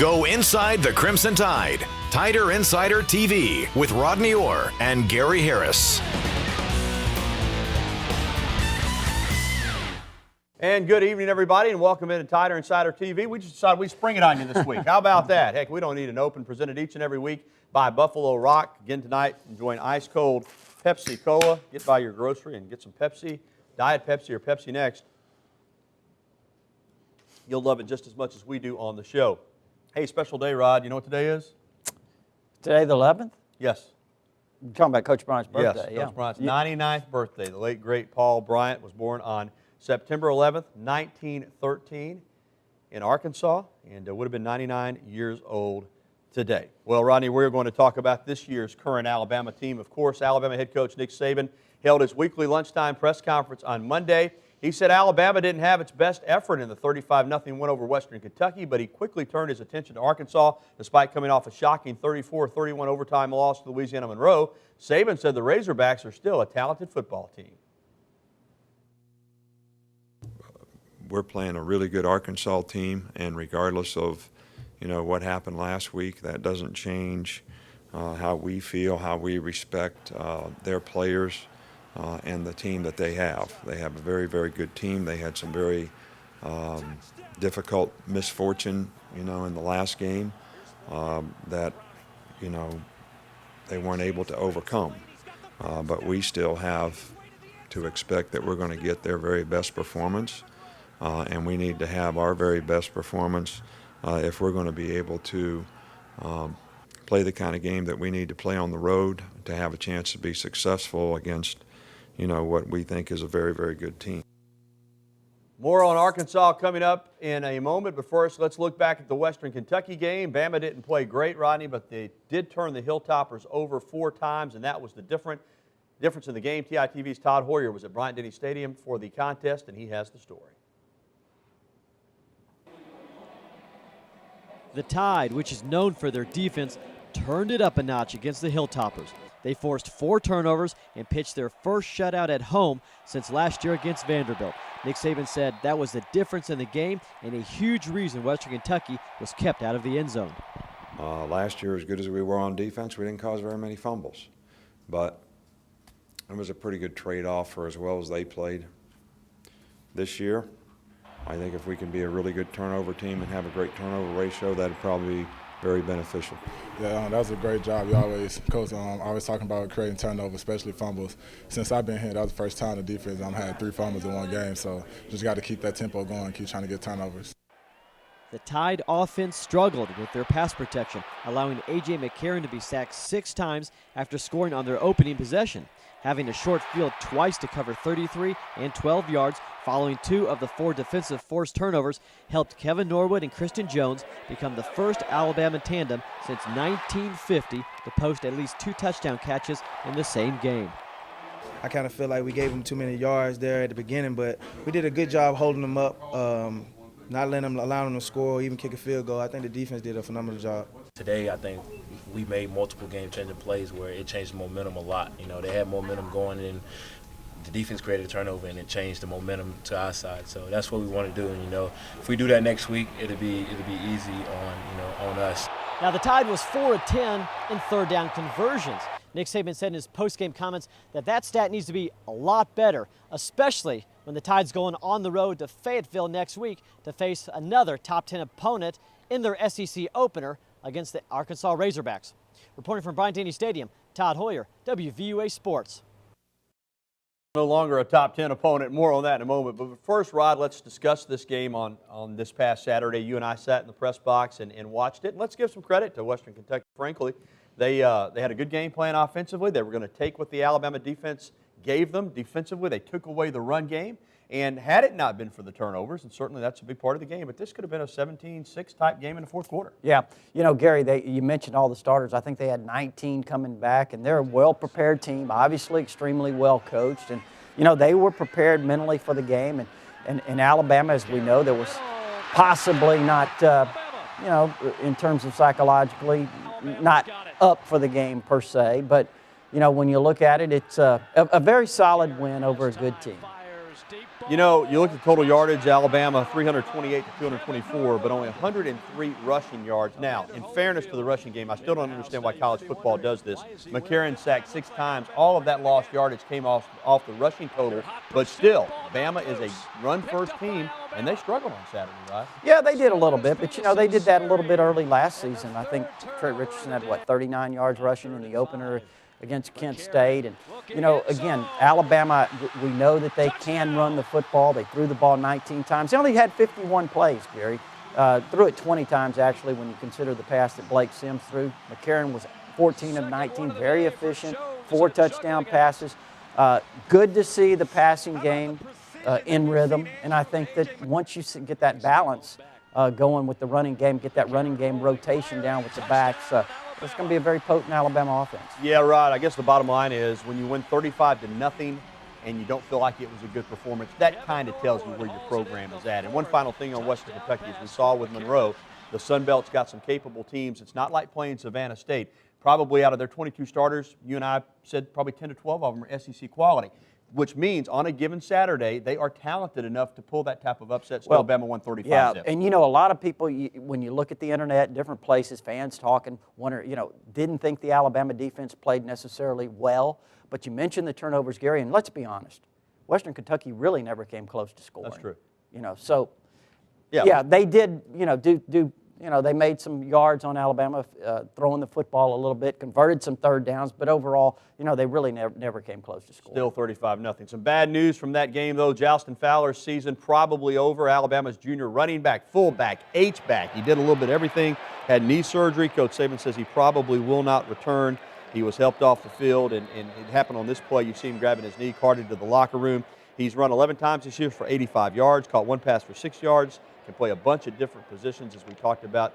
Go inside the Crimson Tide. Tider Insider TV with Rodney Orr and Gary Harris. And good evening, everybody, and welcome into Tider Insider TV. We just decided we'd spring it on you this week. How about that? Heck, we don't need an open, presented each and every week by Buffalo Rock. Again tonight, enjoying ice-cold Pepsi Cola. Get by your grocery and get some Pepsi, Diet Pepsi or Pepsi Next. You'll love it just as much as we do on the show. Hey, special day, Rod. You know what today is? Today, the 11th? Yes. You're talking about Coach Bryant's birthday. Yes, Coach Bryant's 99th birthday. The late, great Paul Bryant was born on September 11th, 1913 in Arkansas, and would have been 99 years old today. Well, Rodney, we're going to talk about this year's current Alabama team. Of course, Alabama head coach Nick Saban held his weekly lunchtime press conference on Monday. He said Alabama didn't have its best effort in the 35-0 win over Western Kentucky, but he quickly turned his attention to Arkansas despite coming off a shocking 34-31 overtime loss to Louisiana Monroe. Saban said the Razorbacks are still a talented football team. We're playing a really good Arkansas team, and regardless of, what happened last week, that doesn't change how we feel, how we respect their players and the team that they have. They have a very, very good team. They had some very difficult misfortune, in the last game that, they weren't able to overcome. But we still have to expect that we're going to get their very best performance. And we need to have our very best performance if we're going to be able to play the kind of game that we need to play on the road to have a chance to be successful against, what we think is a very, very good team. More on Arkansas coming up in a moment, but first let's look back at the Western Kentucky game. Bama didn't play great, Rodney, but they did turn the Hilltoppers over 4 times, and that was the difference in the game. TITV's Todd Hoyer was at Bryant-Denny Stadium for the contest, and he has the story. The Tide, which is known for their defense, turned it up a notch against the Hilltoppers. They forced 4 turnovers and pitched their first shutout at home since last year against Vanderbilt. Nick Saban said that was the difference in the game and a huge reason Western Kentucky was kept out of the end zone. Last year, as good as we were on defense, we didn't cause very many fumbles. But it was a pretty good trade-off for as well as they played. This year, I think if we can be a really good turnover team and have a great turnover ratio, that would probably be very beneficial. Yeah, that was a great job. Coach, always talking about creating turnovers, especially fumbles. Since I've been here, that was the first time the defense had 3 fumbles in one game, so just got to keep that tempo going, keep trying to get turnovers. The Tide offense struggled with their pass protection, allowing A.J. McCarron to be sacked 6 times after scoring on their opening possession. Having a short field twice to cover 33 and 12 yards following 2 of the 4 defensive forced turnovers helped Kevin Norwood and Christian Jones become the first Alabama tandem since 1950 to post at least 2 touchdown catches in the same game. I kind of feel like we gave them too many yards there at the beginning, but we did a good job holding them up, not allowing them to score or even kick a field goal. I think the defense did a phenomenal job. Today, I think we made multiple game-changing plays where it changed the momentum a lot. They had momentum going in. The defense created a turnover, and it changed the momentum to our side. So that's what we want to do. And, if we do that next week, it'll be easy on us. Now, the Tide was 4 of 10 in third down conversions. Nick Saban said in his post-game comments that stat needs to be a lot better, especially when the Tide's going on the road to Fayetteville next week to face another top 10 opponent in their SEC opener against the Arkansas Razorbacks. Reporting from Bryant-Denny Stadium, Todd Hoyer, WVUA Sports. No longer a top 10 opponent. More on that in a moment. But first, Rod, let's discuss this game on this past Saturday. You and I sat in the press box and watched it. And let's give some credit to Western Kentucky. Frankly, they had a good game plan offensively. They were going to take what the Alabama defense gave them defensively. They took away the run game. And had it not been for the turnovers, and certainly that's a big part of the game, but this could have been a 17-6 type game in the fourth quarter. Yeah. Gary, you mentioned all the starters. I think they had 19 coming back, and they're a well-prepared team, obviously extremely well-coached. And, they were prepared mentally for the game. And Alabama, as we know, there was possibly not, in terms of psychologically, not up for the game per se. But, when you look at it, it's a very solid win over a good team. You know, you look at total yardage, Alabama 328 to 224, but only 103 rushing yards. Now, in fairness to the rushing game, I still don't understand why college football does this. McCarron sacked 6 times. All of that lost yardage came off the rushing total, but still, Bama is a run-first team, and they struggled on Saturday, right? Yeah, they did a little bit, but, you know, they did that a little bit early last season. I think Trey Richardson had, 39 yards rushing in the opener against Kent State. And, you know, again, Alabama, we know that they can run the football. They threw the ball 19 times. They only had 51 plays, Gary. Threw it 20 times, actually, when you consider the pass that Blake Sims threw. McCarron was 14 of 19, very efficient, 4 touchdown passes. Good to see the passing game in rhythm. And I think that once you get that balance going with the running game, get that running game rotation down with the backs, it's going to be a very potent Alabama offense. Yeah, right. I guess the bottom line is when you win 35-0 and you don't feel like it was a good performance, that kind of tells you where your program is at. And one final thing on Western Kentucky, as we saw with Monroe, the Sun Belt's got some capable teams. It's not like playing Savannah State. Probably out of their 22 starters, you and I said probably 10 to 12 of them are SEC quality, which means on a given Saturday, they are talented enough to pull that type of upset. Still, Alabama won 35-0. Yeah, and you know, a lot of people, when you look at the internet, different places, fans talking, wonder, you know, didn't think the Alabama defense played necessarily well. But you mentioned the turnovers, Gary, and let's be honest, Western Kentucky really never came close to scoring. That's true. You know, so yeah, they did, you know, you know, they made some yards on Alabama, throwing the football a little bit, converted some third downs, but overall, you know, they really never came close to scoring. Still 35-0. Some bad news from that game, though. Jalston Fowler's season probably over. Alabama's junior running back, fullback, H-back. He did a little bit of everything, had knee surgery. Coach Saban says he probably will not return. He was helped off the field, and it happened on this play. You see him grabbing his knee, carted to the locker room. He's run 11 times this year for 85 yards, caught 1 pass for 6 yards. Can play a bunch of different positions, as we talked about.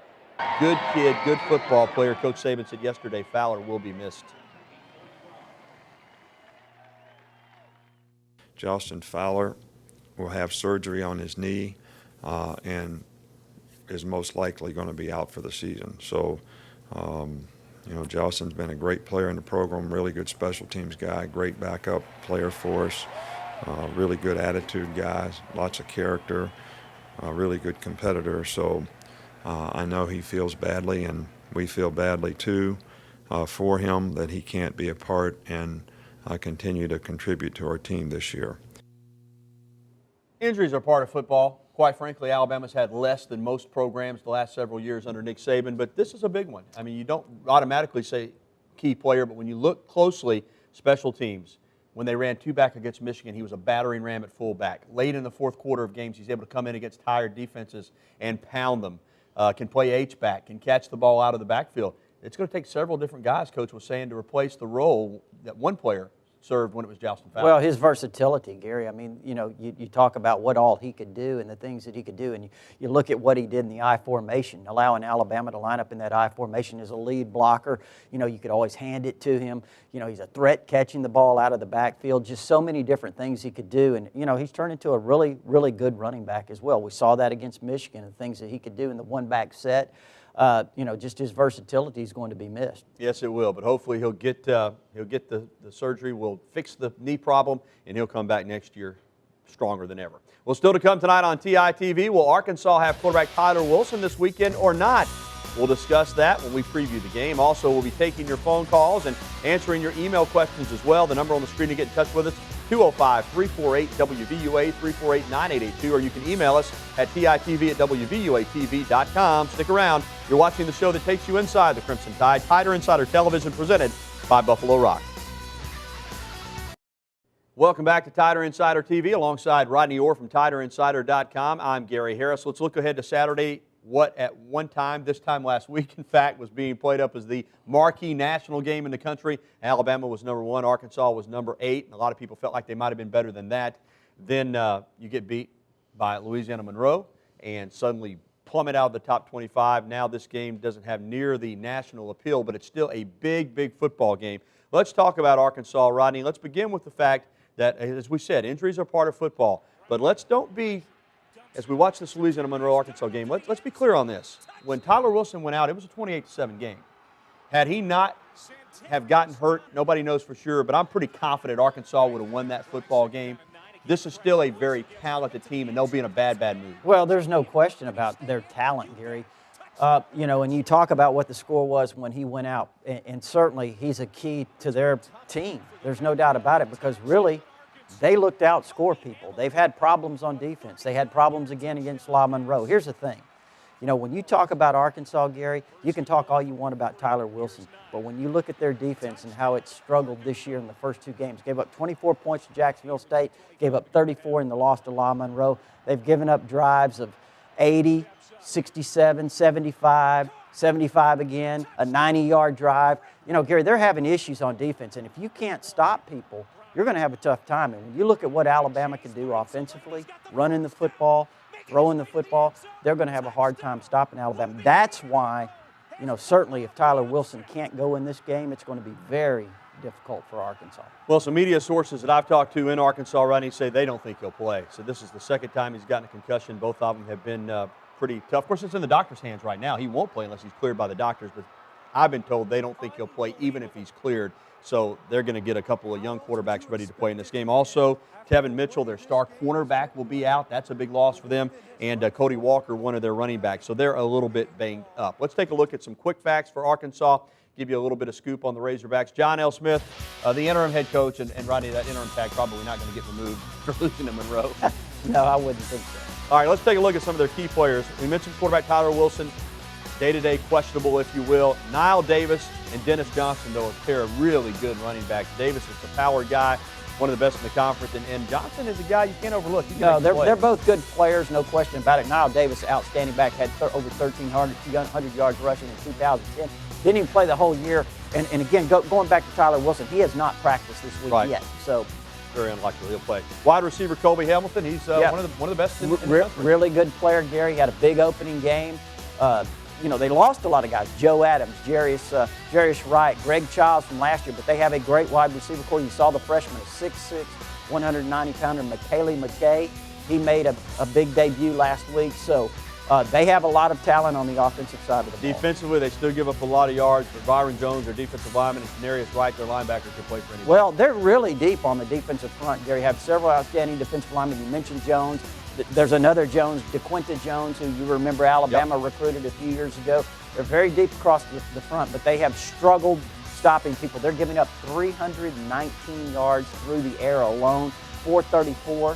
Good kid, good football player. Coach Saban said yesterday Fowler will be missed. Jalston Fowler will have surgery on his knee and is most likely going to be out for the season. So, you know, Jalston's been a great player in the program, really good special teams guy, great backup player for us, really good attitude guy, lots of character. Really good competitor, so I know he feels badly, and we feel badly too for him that he can't be a part and continue to contribute to our team this year. Injuries are part of football. Quite frankly, Alabama's had less than most programs the last several years under Nick Saban, but this is a big one. I mean, you don't automatically say key player, but when you look closely, special teams. When they ran 2 back against Michigan, he was a battering ram at fullback. Late in the fourth quarter of games, he's able to come in against tired defenses and pound them. Can play H-back, can catch the ball out of the backfield. It's going to take several different guys, Coach was saying, to replace the role that one player served when it was Jalston Fowler. Well, his versatility, Gary. I mean, you know, you talk about what all he could do and the things that he could do, and you look at what he did in the I formation, allowing Alabama to line up in that I formation as a lead blocker. You know, you could always hand it to him. You know, he's a threat catching the ball out of the backfield. Just so many different things he could do, and, you know, he's turned into a really, really good running back as well. We saw that against Michigan and things that he could do in the one-back set. You know, just his versatility is going to be missed. Yes, it will, but hopefully he'll get the surgery, will fix the knee problem, and he'll come back next year stronger than ever. Well, still to come tonight on TITV, will Arkansas have quarterback Tyler Wilson this weekend or not? We'll discuss that when we preview the game. Also, we'll be taking your phone calls and answering your email questions as well. The number on the screen to get in touch with us, 205-348-WVUA, 348-9882, or you can email us at TITV@WVUATV.com. Stick around. You're watching the show that takes you inside the Crimson Tide, Tider Insider Television, presented by Buffalo Rock. Welcome back to Tider Insider TV alongside Rodney Orr from TiderInsider.com. I'm Gary Harris. Let's look ahead to Saturday. What at one time, this time last week, in fact, was being played up as the marquee national game in the country. Alabama was number 1, Arkansas was number 8, and a lot of people felt like they might have been better than that. Then you get beat by Louisiana Monroe and suddenly plummet out of the top 25. Now this game doesn't have near the national appeal, but it's still a big, big football game. Let's talk about Arkansas, Rodney. Let's begin with the fact that, as we said, injuries are part of football, but don't be, as we watch this Louisiana Monroe-Arkansas game, let's be clear on this. When Tyler Wilson went out, it was a 28-7 game. Had he not have gotten hurt, nobody knows for sure, but I'm pretty confident Arkansas would have won that football game. this is still a very talented team, and they'll be in a bad mood. Well, there's no question about their talent, Gary. You know, and you talk about what the score was when he went out, and certainly he's a key to their team. There's no doubt about it, because really they looked to outscore people. They've had problems on defense. They had problems again against La Monroe. Here's the thing. You know, when you talk about Arkansas, Gary, you can talk all you want about Tyler Wilson, but when you look at their defense and how it struggled this year in the first 2 games, gave up 24 points to Jacksonville State, gave up 34 in the loss to La Monroe. They've given up drives of 80, 67, 75, 75 again, a 90-yard drive. You know, Gary, they're having issues on defense, and if you can't stop people, you're going to have a tough time. And when you look at what Alabama can do offensively, running the football, throwing the football, they're going to have a hard time stopping Alabama. That's why, you know, certainly if Tyler Wilson can't go in this game, it's going to be very difficult for Arkansas. Well, some media sources that I've talked to in Arkansas, Rodney, say they don't think he'll play. So this is the second time he's gotten a concussion. Both of them have been pretty tough. Of course, it's in the doctor's hands right now. He won't play unless he's cleared by the doctors, but I've been told they don't think he'll play even if he's cleared. So they're going to get a couple of young quarterbacks ready to play in this game. Also, Tevin Mitchell, their star cornerback, will be out. That's a big loss for them. And Cody Walker, one of their running backs. So they're a little bit banged up. Let's take a look at some quick facts for Arkansas, give you a little bit of scoop on the Razorbacks. John L. Smith, the interim head coach, and Rodney, that interim tag probably not going to get removed for losing to Monroe. No, I wouldn't think so. All right, let's take a look at some of their key players. We mentioned quarterback Tyler Wilson, day-to-day questionable, if you will. Niall Davis and Dennis Johnson, though, a pair of really good running backs. Davis is the power guy, one of the best in the conference, and Johnson is a guy you can't overlook. No, they're both good players, no question about it. Niall Davis, outstanding back, had over 1,300 yards rushing in 2010. Didn't even play the whole year. And again, going back to Tyler Wilson, he has not practiced this week yet. So very unlikely he'll play. Wide receiver Colby Hamilton, he's one of the best in the country. Really good player, Gary. Had a big opening game. You know, they lost a lot of guys. Joe Adams, Jarius Wright, Greg Childs from last year, but they have a great wide receiver core. You saw the freshman, a 6'6", 190-pounder, McKaylee McKay. He made a big debut last week. So they have a lot of talent on the offensive side of the ball. Defensively, they still give up a lot of yards, but Byron Jones, their defensive lineman, and Denarius Wright, their linebacker, can play for anybody. Well, they're really deep on the defensive front, Gary. Have several outstanding defensive linemen. You mentioned Jones. There's another Jones, DeQuinta Jones, who you remember Alabama recruited a few years ago. They're very deep across the front, but they have struggled stopping people. They're giving up 319 yards through the air alone, 434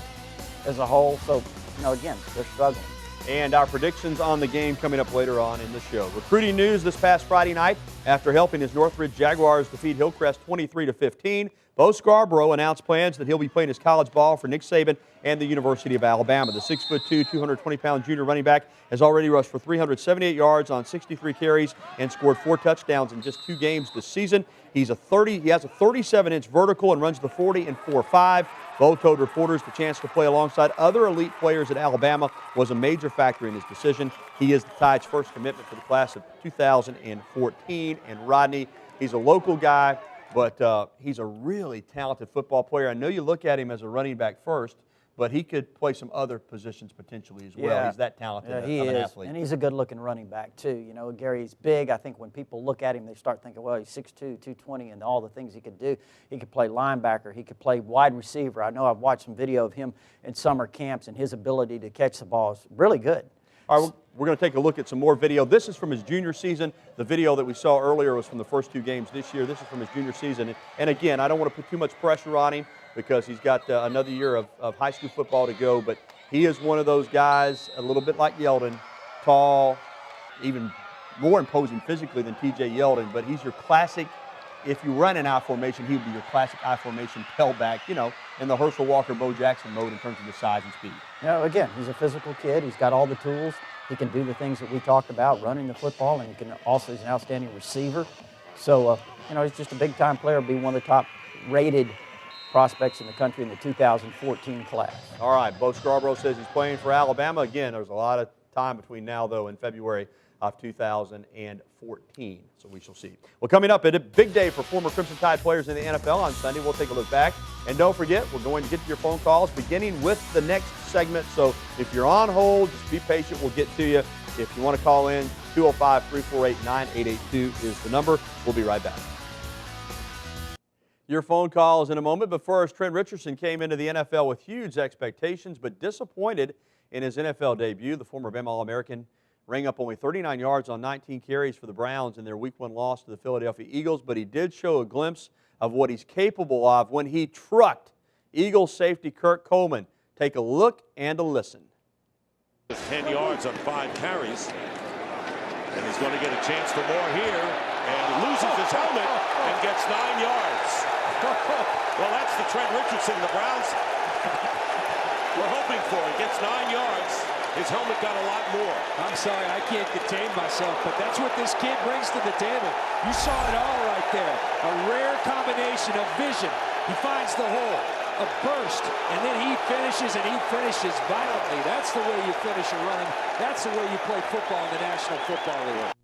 as a whole. So, you know, again, they're struggling. And our predictions on the game coming up later on in the show. Recruiting news this past Friday night after helping his Northridge Jaguars defeat Hillcrest 23-15. Bo Scarborough announced plans that he'll be playing his college ball for Nick Saban and the University of Alabama. The 6'2", 220-pound junior running back has already rushed for 378 yards on 63 carries and scored 4 touchdowns in just 2 games this season. He has a 37-inch vertical and runs the 40 in 4.5. Bo told reporters the chance to play alongside other elite players at Alabama was a major factor in his decision. He is the Tide's first commitment for the class of 2014. And Rodney, he's a local guy, but he's a really talented football player. I know you look at him as a running back first, but he could play some other positions potentially as well. Yeah. He's that talented of an athlete. And he's a good-looking running back, too. You know, Gary's big. I think when people look at him, they start thinking, well, he's 6'2", 220, and all the things he could do. He could play linebacker. He could play wide receiver. I know I've watched some video of him in summer camps, and his ability to catch the ball is really good. All right, we're going to take a look at some more video. This is from his junior season. The video that we saw earlier was from the first 2 games this year. This is from his junior season. And again, I don't want to put too much pressure on him because he's got another year of high school football to go. But he is one of those guys, a little bit like Yeldon, tall, even more imposing physically than T.J. Yeldon. But he's your classic, if you run an I formation, he would be your classic I formation tailback, you know, in the Herschel Walker, Bo Jackson mode in terms of the size and speed. You know, again, he's a physical kid. He's got all the tools. He can do the things that we talked about, running the football, and he can also he's an outstanding receiver. So, you know, he's just a big-time player, be one of the top-rated prospects in the country in the 2014 class. All right, Bo Scarborough says he's playing for Alabama. Again, there's a lot of time between now, though, and February of 2014. So we shall see. Well, coming up, a big day for former Crimson Tide players in the NFL on Sunday. We'll take a look back. And don't forget, we're going to get to your phone calls beginning with the next segment. So if you're on hold, just be patient. We'll get to you. If you want to call in, 205-348-9882 is the number. We'll be right back. Your phone calls in a moment, but first, Trent Richardson came into the NFL with huge expectations, but disappointed in his NFL debut. The former Bama All-American rang up only 39 yards on 19 carries for the Browns in their Week 1 loss to the Philadelphia Eagles, but he did show a glimpse of what he's capable of when he trucked Eagles safety Kurt Coleman. Take a look and a listen. 10 yards on 5 carries, and he's going to get a chance for more here, and loses his helmet and gets 9 yards. Well, that's the Trent Richardson the Browns were hoping for. He gets 9 yards. His helmet got a lot more. I'm sorry, I can't contain myself, but that's what this kid brings to the table. You saw it all right there. A rare combination of vision. He finds the hole, a burst, and then he finishes, and he finishes violently. That's the way you finish a run. That's the way you play football in the National Football League.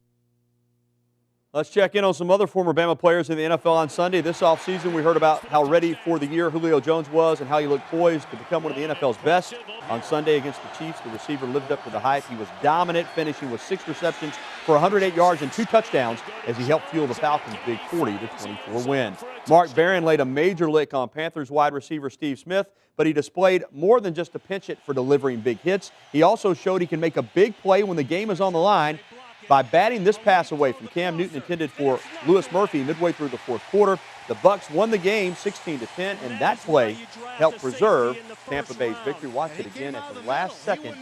Let's check in on some other former Bama players in the NFL on Sunday. This offseason, we heard about how ready for the year Julio Jones was and how he looked poised to become one of the NFL's best. On Sunday against the Chiefs, the receiver lived up to the hype. He was dominant, finishing with 6 receptions for 108 yards and 2 touchdowns as he helped fuel the Falcons' big 40-24 win. Mark Barron laid a major lick on Panthers wide receiver Steve Smith, but he displayed more than just a pinch-it for delivering big hits. He also showed he can make a big play when the game is on the line by batting this pass away from Cam Newton intended for Lewis Murphy midway through the fourth quarter. The Bucs won the game 16-10, and that play helped preserve Tampa Bay's victory. Watch it again at the last second.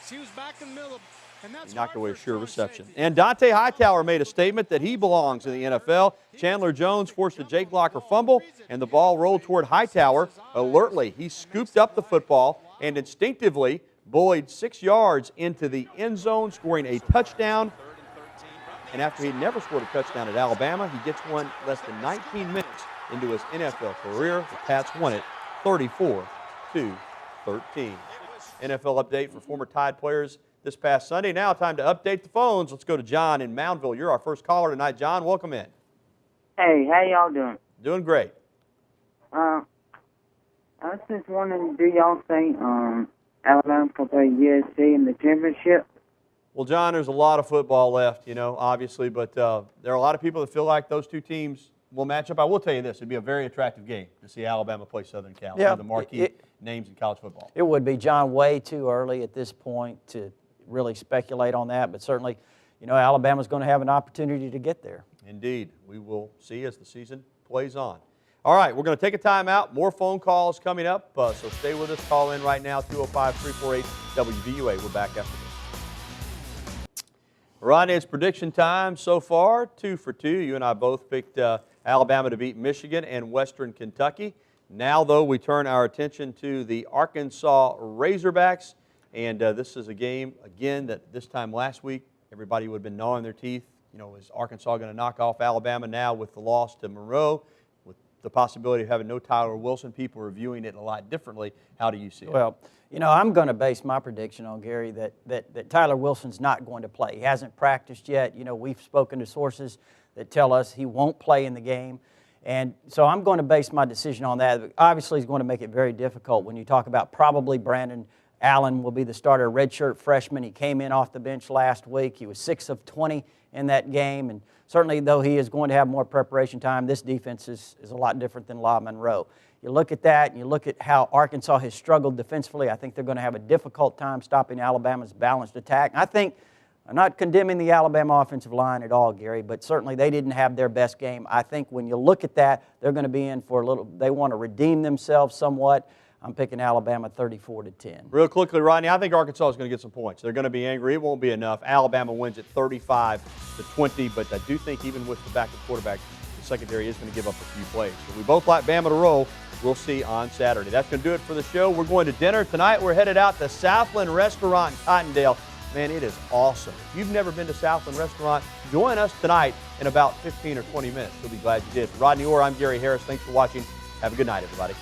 He knocked away a sure reception. And Dante Hightower made a statement that he belongs in the NFL. Chandler Jones forced a Jake Locker fumble, and the ball rolled toward Hightower. Alertly, he scooped up the football and instinctively bullied 6 yards into the end zone, scoring a touchdown. And after he never scored a touchdown at Alabama, he gets one less than 19 minutes into his NFL career. The Pats won it 34-13. NFL update for former Tide players this past Sunday. Now time to update the phones. Let's go to John in Moundville. You're our first caller tonight. John, welcome in. Hey, how y'all doing? Doing great. I was just wondering, do y'all think Alabama can play USC in the championship? Well, John, there's a lot of football left, obviously, but there are a lot of people that feel like those two teams will match up. I will tell you this, it'd be a very attractive game to see Alabama play Southern Cal, one of the marquee names in college football. It would be, John, way too early at this point to really speculate on that, but certainly, Alabama's going to have an opportunity to get there. Indeed. We will see as the season plays on. All right, we're going to take a timeout. More phone calls coming up, so stay with us. Call in right now, 205-348-WVUA. We're back after this. Rodney, it's prediction time so far, 2 for 2. You and I both picked Alabama to beat Michigan and Western Kentucky. Now, though, we turn our attention to the Arkansas Razorbacks, and this is a game, again, that this time last week, everybody would have been gnawing their teeth. Is Arkansas going to knock off Alabama now with the loss to Monroe? With the possibility of having no Tyler Wilson, people are viewing it a lot differently. How do you see it? Well, I'm going to base my prediction on, Gary, that Tyler Wilson's not going to play. He hasn't practiced yet. We've spoken to sources that tell us he won't play in the game. And so I'm going to base my decision on that. Obviously, it's going to make it very difficult when you talk about probably Brandon Allen will be the starter, redshirt freshman. He came in off the bench last week. He was 6 of 20 in that game. And certainly, though he is going to have more preparation time, this defense is a lot different than La Monroe. You look at that, and you look at how Arkansas has struggled defensively. I think they're going to have a difficult time stopping Alabama's balanced attack. I'm not condemning the Alabama offensive line at all, Gary, but certainly they didn't have their best game. I think when you look at that, they're going to be in for a little. They want to redeem themselves somewhat. I'm picking Alabama 34-10. Real quickly, Rodney, I think Arkansas is going to get some points. They're going to be angry. It won't be enough. Alabama wins at 35-20, but I do think even with the backup quarterback, the secondary is going to give up a few plays. So we both like Bama to roll. We'll see on Saturday. That's going to do it for the show. We're going to dinner tonight. We're headed out to Southland Restaurant in Cottondale. Man, it is awesome. If you've never been to Southland Restaurant, join us tonight in about 15 or 20 minutes. You'll be glad you did. For Rodney Orr, I'm Gary Harris. Thanks for watching. Have a good night, everybody.